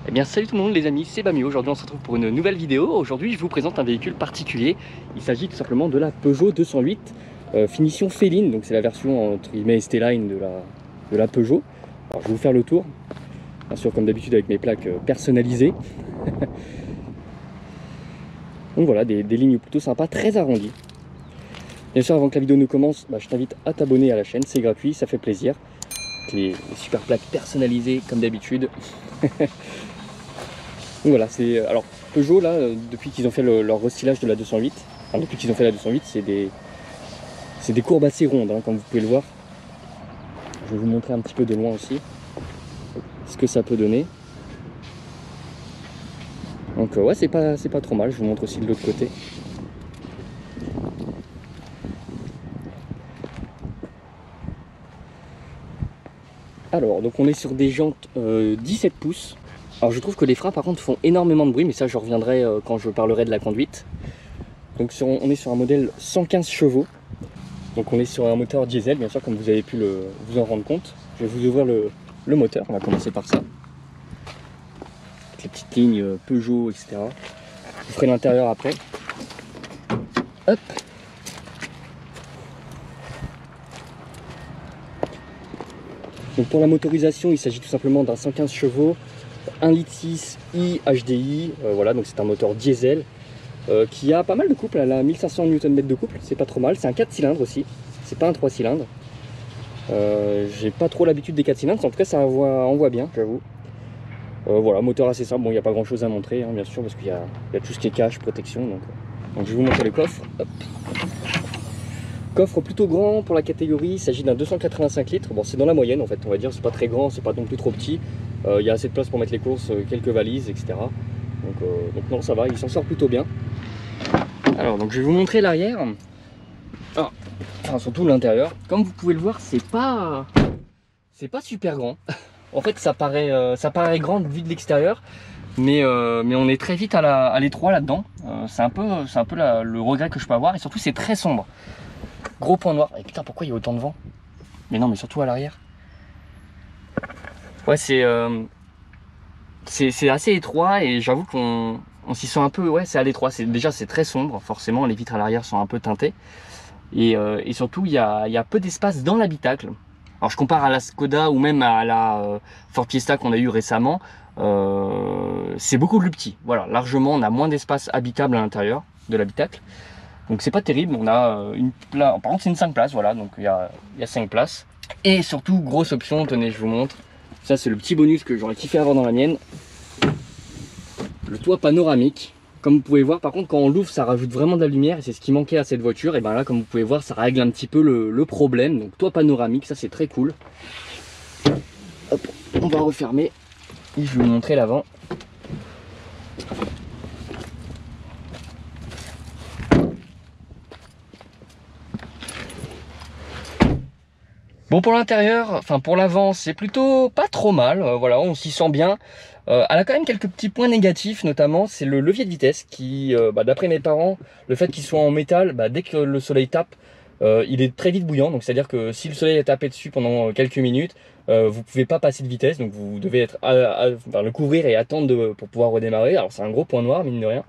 Eh bien salut tout le monde les amis, c'est Bamio. Aujourd'hui on se retrouve pour une nouvelle vidéo. Aujourd'hui je vous présente un véhicule particulier. Il s'agit tout simplement de la Peugeot 208 finition féline. Donc c'est la version entre guillemets ST-Line de la Peugeot. Alors je vais vous faire le tour. Bien sûr comme d'habitude avec mes plaques personnalisées. Donc voilà, des lignes plutôt sympas, très arrondies. Bien sûr avant que la vidéo ne commence, je t'invite à t'abonner à la chaîne, c'est gratuit, ça fait plaisir. Les super plaques personnalisées comme d'habitude. Donc voilà, c'est alors Peugeot là, depuis qu'ils ont fait leur restylage de la 208, enfin depuis qu'ils ont fait la 208, c'est des courbes assez rondes, hein, comme vous pouvez le voir. Je vais vous montrer un petit peu de loin aussi ce que ça peut donner. Donc ouais, c'est pas trop mal. Je vous montre aussi de l'autre côté. Alors, donc on est sur des jantes 17 pouces. Alors je trouve que les freins par contre font énormément de bruit, mais ça je reviendrai quand je parlerai de la conduite. Donc on est sur un modèle 115 chevaux. Donc on est sur un moteur diesel, bien sûr, comme vous avez pu vous en rendre compte. Je vais vous ouvrir le moteur, on va commencer par ça. Avec les petites lignes Peugeot, etc. Je vous ferai l'intérieur après. Hop. Donc pour la motorisation, il s'agit tout simplement d'un 115 chevaux, 1,6 litre HDI, voilà, donc c'est un moteur diesel qui a pas mal de couple, elle a 1500 Nm de couple, c'est pas trop mal, c'est un 4 cylindres aussi, c'est pas un 3 cylindres. J'ai pas trop l'habitude des 4 cylindres, en tout cas ça envoie bien, j'avoue. Voilà, moteur assez simple, bon il n'y a pas grand chose à montrer, hein, bien sûr, parce qu'il y a tout ce qui est cache, protection, donc je vais vous montrer le coffre. Hop. Coffre plutôt grand pour la catégorie, il s'agit d'un 285 litres, bon c'est dans la moyenne en fait, on va dire, c'est pas très grand, c'est pas non plus trop petit. Il y a assez de place pour mettre les courses, quelques valises, etc. Donc non, ça va, il s'en sort plutôt bien. Alors donc je vais vous montrer l'arrière. Ah, enfin surtout l'intérieur. Comme vous pouvez le voir, c'est pas super grand. En fait ça paraît grand vu de l'extérieur, mais on est très vite à l'étroit là-dedans. C'est un peu le regret que je peux avoir, et surtout c'est très sombre. Gros point noir. Et putain, pourquoi il y a autant de vent? Mais non, mais surtout à l'arrière. Ouais, c'est assez étroit, et j'avoue qu'on s'y sent un peu. Ouais, c'est à l'étroit. Déjà, c'est très sombre. Forcément, les vitres à l'arrière sont un peu teintées. Et surtout, il y a peu d'espace dans l'habitacle. Alors, je compare à la Skoda ou même à la Ford Fiesta qu'on a eu récemment. C'est beaucoup plus petit. Voilà, largement, on a moins d'espace habitable à l'intérieur de l'habitacle. Donc c'est pas terrible, on a une place, par contre c'est une 5 places, voilà, donc il y a 5 places. Et surtout, grosse option, tenez je vous montre, ça c'est le petit bonus que j'aurais kiffé avoir dans la mienne, le toit panoramique. Comme vous pouvez voir, par contre quand on l'ouvre ça rajoute vraiment de la lumière, et c'est ce qui manquait à cette voiture. Et ben là comme vous pouvez voir ça règle un petit peu le problème, donc toit panoramique, ça c'est très cool. Hop, on va refermer, et je vais vous montrer l'avant. Bon, pour l'intérieur, enfin pour l'avant, c'est plutôt pas trop mal, voilà, on s'y sent bien. Elle a quand même quelques petits points négatifs, notamment c'est le levier de vitesse qui, d'après mes parents, le fait qu'il soit en métal, dès que le soleil tape, il est très vite bouillant. Donc c'est à dire que si le soleil est tapé dessus pendant quelques minutes, vous pouvez pas passer de vitesse, donc vous devez être le couvrir et attendre pour pouvoir redémarrer. Alors c'est un gros point noir, mine de rien.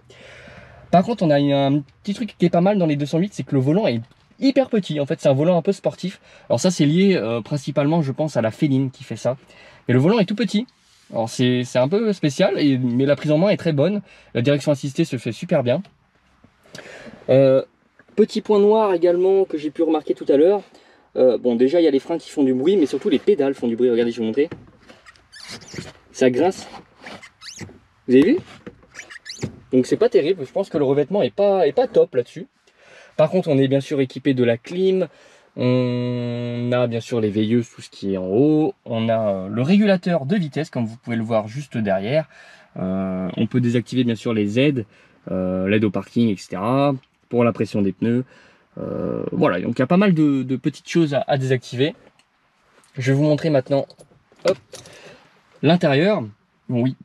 Par contre, on a un petit truc qui est pas mal dans les 208, c'est que le volant est hyper petit. En fait, c'est un volant un peu sportif. Alors ça, c'est lié principalement, je pense, à la Féline qui fait ça. Mais le volant est tout petit. Alors c'est un peu spécial, mais la prise en main est très bonne. La direction assistée se fait super bien. Petit point noir également que j'ai pu remarquer tout à l'heure. Bon, déjà, il y a les freins qui font du bruit, mais surtout les pédales font du bruit. Regardez, je vais vous montrer. Ça grince. Vous avez vu? Donc c'est pas terrible. Je pense que le revêtement est pas top là-dessus. Par contre, on est bien sûr équipé de la clim, on a bien sûr les veilleuses, tout ce qui est en haut, on a le régulateur de vitesse, comme vous pouvez le voir juste derrière. On peut désactiver bien sûr les aides, l'aide au parking, etc. pour la pression des pneus. Voilà, donc il y a pas mal de petites choses à désactiver. Je vais vous montrer maintenant l'intérieur. Bon, oui.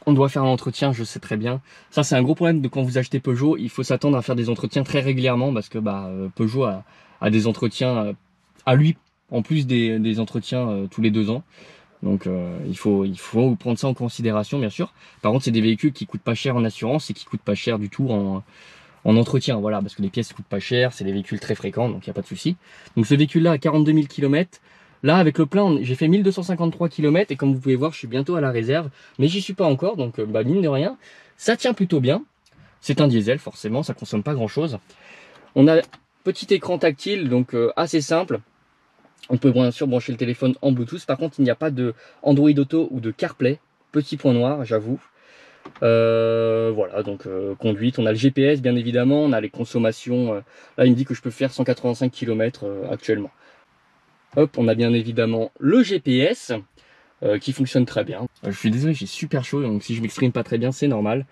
On doit faire un entretien, je sais très bien. Ça, c'est un gros problème de quand vous achetez Peugeot. Il faut s'attendre à faire des entretiens très régulièrement parce que Peugeot a des entretiens à lui, en plus des entretiens tous les 2 ans. Donc il faut prendre ça en considération, bien sûr. Par contre, c'est des véhicules qui coûtent pas cher en assurance et qui coûtent pas cher du tout en entretien, voilà, parce que les pièces coûtent pas cher, c'est des véhicules très fréquents, donc il n'y a pas de souci. Donc ce véhicule-là à 42 000 km, là avec le plein, j'ai fait 1253 km, et comme vous pouvez voir, je suis bientôt à la réserve, mais j'y suis pas encore, donc mine de rien, ça tient plutôt bien. C'est un diesel, forcément, ça consomme pas grand-chose. On a petit écran tactile, donc assez simple. On peut bien sûr brancher le téléphone en Bluetooth, par contre il n'y a pas de Android Auto ou de CarPlay, petit point noir, j'avoue. Voilà, donc conduite, on a le GPS bien évidemment, on a les consommations, là il me dit que je peux faire 185 km actuellement. Hop, on a bien évidemment le GPS qui fonctionne très bien. Je suis désolé, j'ai super chaud, donc si je m'exprime pas très bien, c'est normal.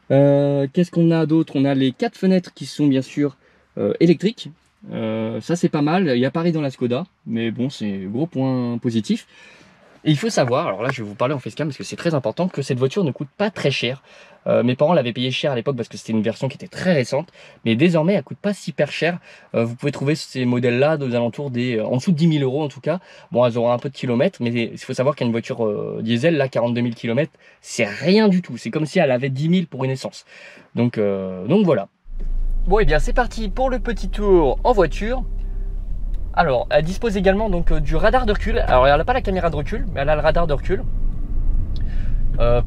Qu'est-ce qu'on a d'autre? On a les 4 fenêtres qui sont bien sûr électriques. Ça c'est pas mal, il y a pareil dans la Skoda, mais bon, c'est gros point positif. Et il faut savoir, alors là je vais vous parler en facecam parce que c'est très important, que cette voiture ne coûte pas très cher. Mes parents l'avaient payé cher à l'époque parce que c'était une version qui était très récente, mais désormais elle coûte pas super cher. Vous pouvez trouver ces modèles là aux alentours des en dessous de 10 000 € en tout cas. Bon, elles auront un peu de kilomètres, mais il faut savoir qu'une voiture diesel là, 42 000 km, c'est rien du tout, c'est comme si elle avait 10 000 pour une essence. Donc voilà. Bon, et bien c'est parti pour le petit tour en voiture. Alors, elle dispose également donc du radar de recul. Alors, elle n'a pas la caméra de recul, mais elle a le radar de recul.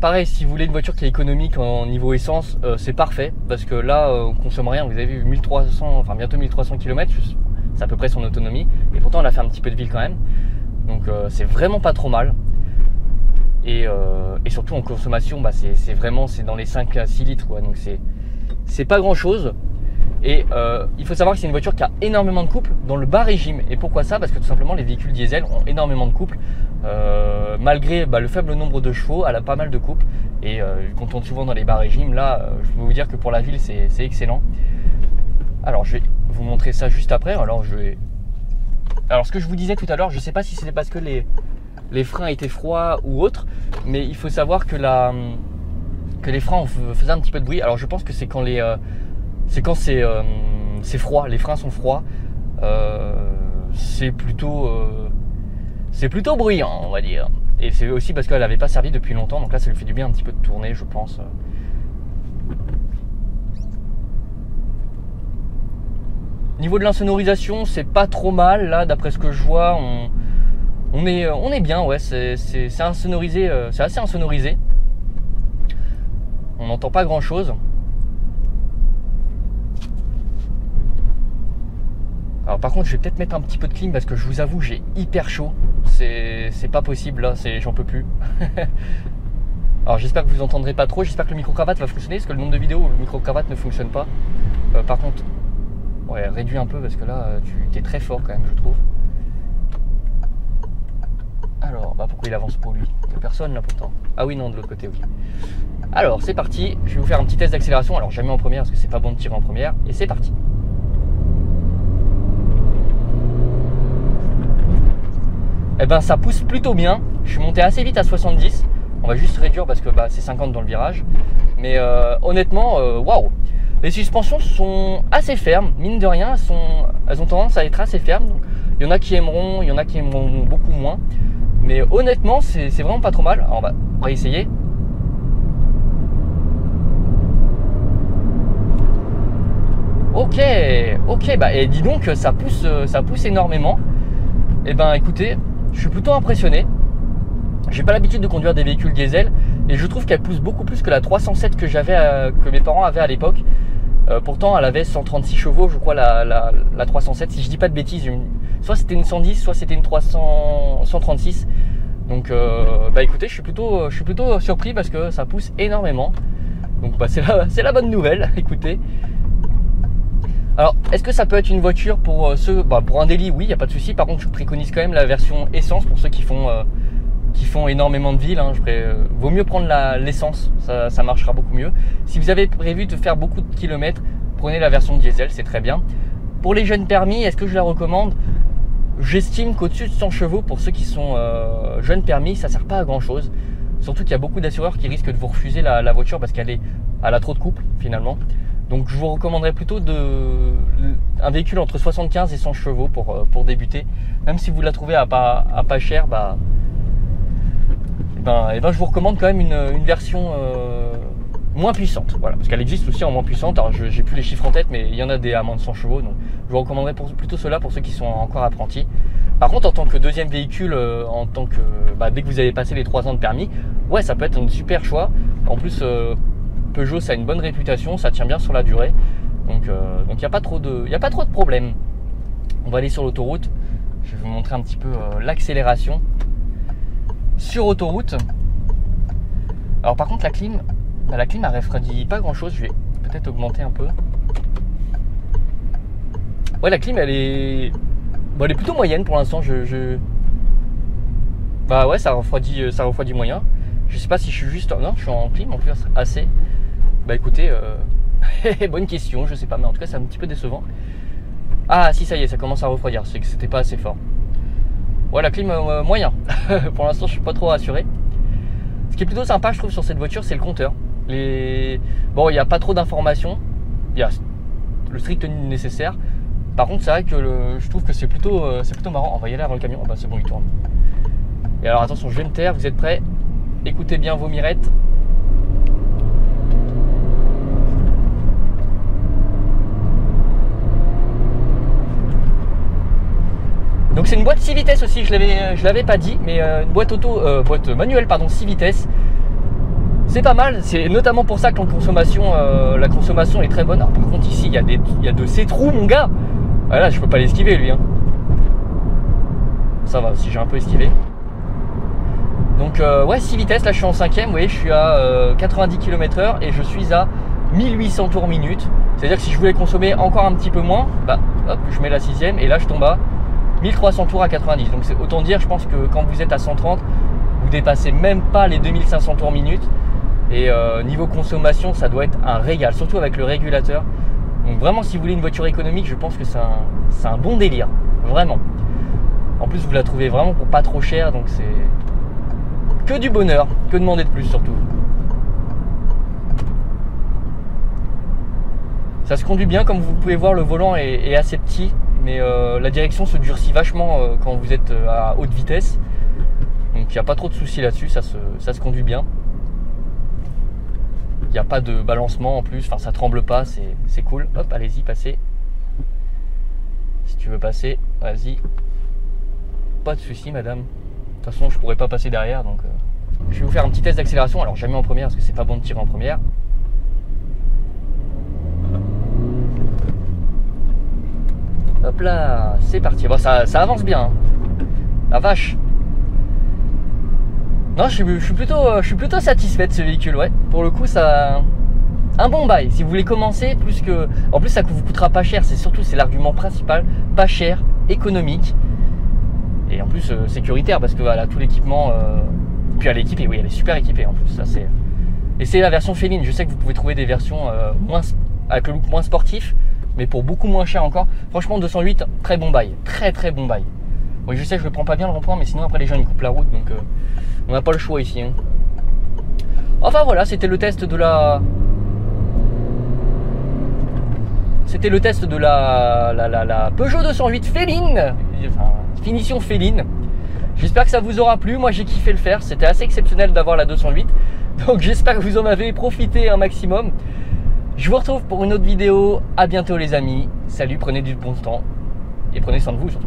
Pareil, si vous voulez une voiture qui est économique en niveau essence, c'est parfait. Parce que là, on consomme rien. Vous avez vu 1300, enfin bientôt 1300 km, c'est à peu près son autonomie. Et pourtant, elle a fait un petit peu de ville quand même. Donc, c'est vraiment pas trop mal. Et surtout en consommation, bah, c'est dans les 5 à 6 litres, quoi. Donc, c'est pas grand chose. Et il faut savoir que c'est une voiture qui a énormément de couples dans le bas régime. Et pourquoi ça? Parce que tout simplement les véhicules diesel ont énormément de couples. Malgré le faible nombre de chevaux, elle a pas mal de couples. Et quand on tourne souvent dans les bas régimes, là, je peux vous dire que pour la ville, c'est excellent. Alors je vais vous montrer ça juste après. Alors ce que je vous disais tout à l'heure, je ne sais pas si c'est parce que les freins étaient froids ou autre, mais il faut savoir que les freins faisaient un petit peu de bruit. Alors je pense que c'est quand c'est froid, les freins sont froids, c'est plutôt bruyant, on va dire. Et c'est aussi parce qu'elle n'avait pas servi depuis longtemps, donc là ça lui fait du bien un petit peu de tourner, je pense. Niveau de l'insonorisation, c'est pas trop mal, là d'après ce que je vois, on est bien, ouais, c'est insonorisé, c'est assez insonorisé. On n'entend pas grand chose. Alors par contre je vais peut-être mettre un petit peu de clim parce que je vous avoue j'ai hyper chaud. C'est pas possible là, j'en peux plus. Alors j'espère que vous entendrez pas trop, j'espère que le micro-cravate va fonctionner parce que le nombre de vidéos où le micro-cravate ne fonctionne pas. Par contre, ouais, réduis un peu parce que là tu es très fort quand même je trouve. Alors pourquoi il avance pour lui? Il n'y a personne là pourtant. Ah oui non, de l'autre côté, ok. Alors c'est parti, je vais vous faire un petit test d'accélération. Alors j'ai mis en première parce que c'est pas bon de tirer en première. Et c'est parti. Eh ben ça pousse plutôt bien. Je suis monté assez vite à 70. On va juste réduire parce que c'est 50 dans le virage. Mais honnêtement, waouh. Les suspensions sont assez fermes, mine de rien. Elles ont tendance à être assez fermes. Donc, il y en a qui aimeront, il y en a qui aimeront beaucoup moins. Mais honnêtement, c'est vraiment pas trop mal. Alors, on va essayer. Ok, et dis donc ça pousse énormément. Et ben écoutez, je suis plutôt impressionné. J'ai pas l'habitude de conduire des véhicules diesel et je trouve qu'elle pousse beaucoup plus que la 307 que mes parents avaient à l'époque. Pourtant elle avait 136 chevaux je crois la 307, si je dis pas de bêtises. Soit c'était une 110, soit c'était une 136. Donc écoutez, je suis plutôt surpris parce que ça pousse énormément. Donc c'est la bonne nouvelle, écoutez. Alors, est-ce que ça peut être une voiture pour pour un daily? Oui, il n'y a pas de souci. Par contre, je préconise quand même la version essence pour ceux qui font énormément de villes. Vaut mieux prendre l'essence, ça marchera beaucoup mieux. Si vous avez prévu de faire beaucoup de kilomètres, prenez la version diesel, c'est très bien. Pour les jeunes permis, est-ce que je la recommande? J'estime qu'au-dessus de 100 chevaux, pour ceux qui sont jeunes permis, ça ne sert pas à grand-chose. Surtout qu'il y a beaucoup d'assureurs qui risquent de vous refuser la voiture parce qu'elle a trop de couple finalement. Donc je vous recommanderais plutôt un véhicule entre 75 et 100 chevaux pour débuter. Même si vous la trouvez à pas cher, ben, je vous recommande quand même une version moins puissante. Voilà, parce qu'elle existe aussi en moins puissante. Alors j'ai plus les chiffres en tête, mais il y en a des à moins de 100 chevaux. Donc je vous recommanderais plutôt cela pour ceux qui sont encore apprentis. Par contre, en tant que deuxième véhicule, dès que vous avez passé les 3 ans de permis, ouais, ça peut être un super choix. En plus, Peugeot, ça a une bonne réputation, ça tient bien sur la durée. Donc il n'y a pas trop de problèmes. On va aller sur l'autoroute. Je vais vous montrer un petit peu l'accélération sur autoroute. Alors par contre, la clim elle refroidit pas grand chose. Je vais peut-être augmenter un peu. Ouais, la clim elle est plutôt moyenne pour l'instant. Bah ouais, ça refroidit moyen. Je sais pas si je suis juste. Non, je suis en clim en plus assez. Bah écoutez, bonne question, je sais pas, mais en tout cas c'est un petit peu décevant. Ah si, ça y est, ça commence à refroidir, c'est que c'était pas assez fort. Ouais, la clim moyen. Pour l'instant je suis pas trop rassuré. Ce qui est plutôt sympa je trouve sur cette voiture, c'est le compteur. Bon, il n'y a pas trop d'informations, il y a le strict nécessaire. Par contre c'est vrai que je trouve que c'est plutôt marrant. On va y aller avant le camion. Oh, bah c'est bon, il tourne. Et alors attention, je vais me taire, vous êtes prêts? Écoutez bien vos mirettes. Donc c'est une boîte 6 vitesses aussi, je l'avais pas dit, mais une boîte manuelle 6 vitesses. C'est pas mal, c'est notamment pour ça que la consommation est très bonne. Alors, par contre ici il y a de ces trous mon gars. Ah, là je peux pas l'esquiver lui hein. Ça va, si j'ai un peu esquivé. Donc ouais, 6 vitesses, là je suis en 5ème, vous voyez je suis à 90 km/h et je suis à 1800 tours minute. C'est à dire que si je voulais consommer encore un petit peu moins, bah hop, je mets la 6ème et là je tombe à 1300 tours à 90. Donc c'est autant dire, je pense que quand vous êtes à 130, vous dépassez même pas les 2500 tours minute. Et niveau consommation, ça doit être un régal, surtout avec le régulateur. Donc vraiment, si vous voulez une voiture économique, je pense que c'est un bon délire, vraiment. En plus, vous la trouvez vraiment pour pas trop cher, donc c'est que du bonheur, que demander de plus surtout. Ça se conduit bien, comme vous pouvez voir, le volant est assez petit. Mais la direction se durcit vachement quand vous êtes à haute vitesse. Donc il n'y a pas trop de soucis là-dessus, ça se conduit bien. Il n'y a pas de balancement en plus, enfin ça tremble pas, c'est cool. Hop, allez-y, passez. Si tu veux passer, vas-y. Pas de soucis madame. De toute façon je pourrais pas passer derrière, donc je vais vous faire un petit test d'accélération. Alors jamais en première parce que c'est pas bon de tirer en première. Hop là, c'est parti. Bon, ça avance bien hein. La vache. Non, je suis plutôt satisfait de ce véhicule, ouais. Pour le coup, ça un bon bail. Si vous voulez commencer, en plus ça vous coûtera pas cher. C'est l'argument principal, pas cher, économique et en plus sécuritaire parce que voilà tout l'équipement. Puis elle est équipée, oui, elle est super équipée en plus. Ça et c'est la version féline. Je sais que vous pouvez trouver des versions avec le look moins sportif, mais pour beaucoup moins cher encore. Franchement, 208, très bon bail, très bon bail. Oui, je sais que je ne prends pas bien le rond-point, mais sinon après les gens ils coupent la route, donc on n'a pas le choix ici. Hein. Enfin voilà, c'était le test de la Peugeot 208 féline, enfin, finition féline. J'espère que ça vous aura plu. Moi j'ai kiffé le faire, c'était assez exceptionnel d'avoir la 208. Donc j'espère que vous en avez profité un maximum. Je vous retrouve pour une autre vidéo. À bientôt les amis. Salut, prenez du bon temps et prenez soin de vous surtout.